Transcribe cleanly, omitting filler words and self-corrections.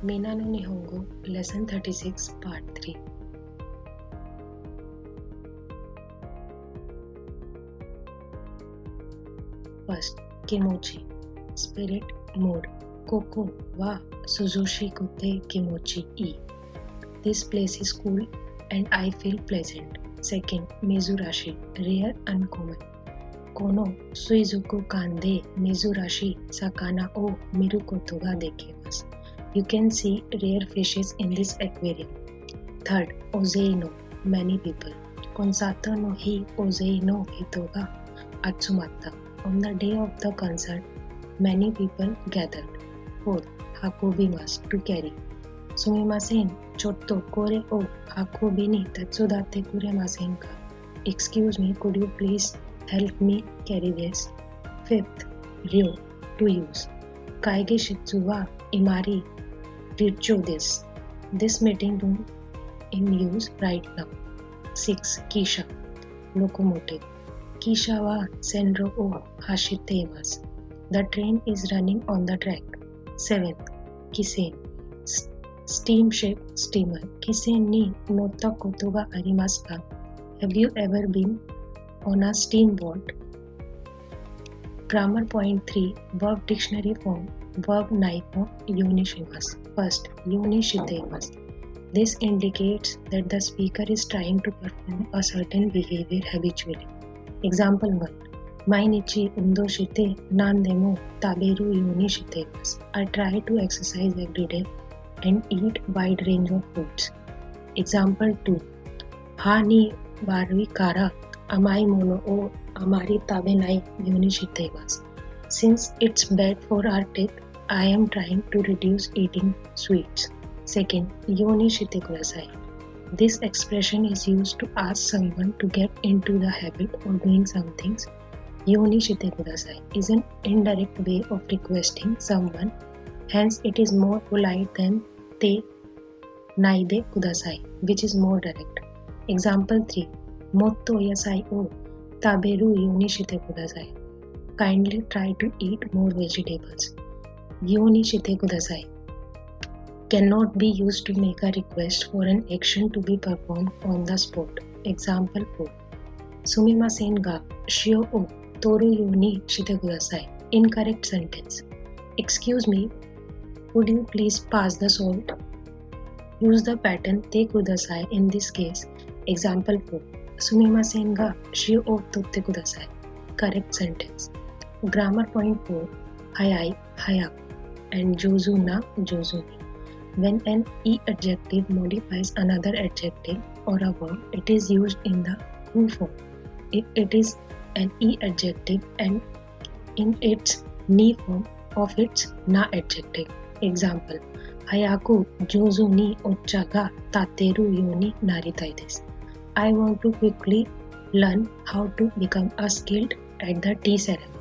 Mina no Nihongo, Lesson 36, Part 3. First, Kimochi, Spirit, Mood. Koko wa Suzushi kote Kimochi I. This place is cool and I feel pleasant. Second, Mizurashi, rare, uncommon. Kono Suizuku kande Mizurashi sakana o miru koto ga dekemasu. You can see rare fishes in this aquarium. Third, ozei no, many people. Konsato no hi ozei no hito ga atsumatta. On the day of the concert, many people gathered. Fourth, hakobimasu, to carry. Sumimasen, chotto kore o hakobi ni tatsudatte kuremasen ka. Excuse me, could you please help me carry this? Fifth, ryo, to use. Kaige shitsu wa imari richo this. This meeting room in use right now. 6. Kisha, locomotive. Kisha wa senro o hashitemasu. The train is running on the track. 7th, Kisen, steamship, steamer. Kisen ni notta koto ga arimasu ka? Have you ever been on a steamboat? Grammar point 3. Verb dictionary form. Verb naipo yunishimasu. First, yunishitemasu. This indicates that the speaker is trying to perform a certain behavior habitually. Example 1. Mainichi undo shite nandemo taberu yunishitemasu. I try to exercise every day and eat wide range of foods. Example 2. Ha ni warui kara amai mono o amari tabe nai yunishitemasu. Since it's bad for our teeth, I am trying to reduce eating sweets. Second, yonishite kudasai. This expression is used to ask someone to get into the habit of doing some things. Yonishite kudasai is an indirect way of requesting someone, hence it is more polite than te naide kudasai, which is more direct. Example 3. Motto yasai o taberu yonishite kudasai. Kindly try to eat more vegetables. Yonishite kudasai cannot be used to make a request for an action to be performed on the spot. Example 4. Sumimasen ga shio o toru yoni shite kudasai. Incorrect sentence. Excuse me, would you please pass the salt? Use the pattern te kudasai in this case. Example 4. Sumimasen ga shio o totte kudasai. Correct sentence. Grammar point 4. Hayai, hayaku, and jozu na, jozu ni. When an e adjective modifies another adjective or a verb, it is used in the who form. If it is an e adjective and in its ni form of its na adjective. Example: Hayaku jozu ni ocha ga tateru you ni naritai desu. I want to quickly learn how to become a skilled at the tea ceremony.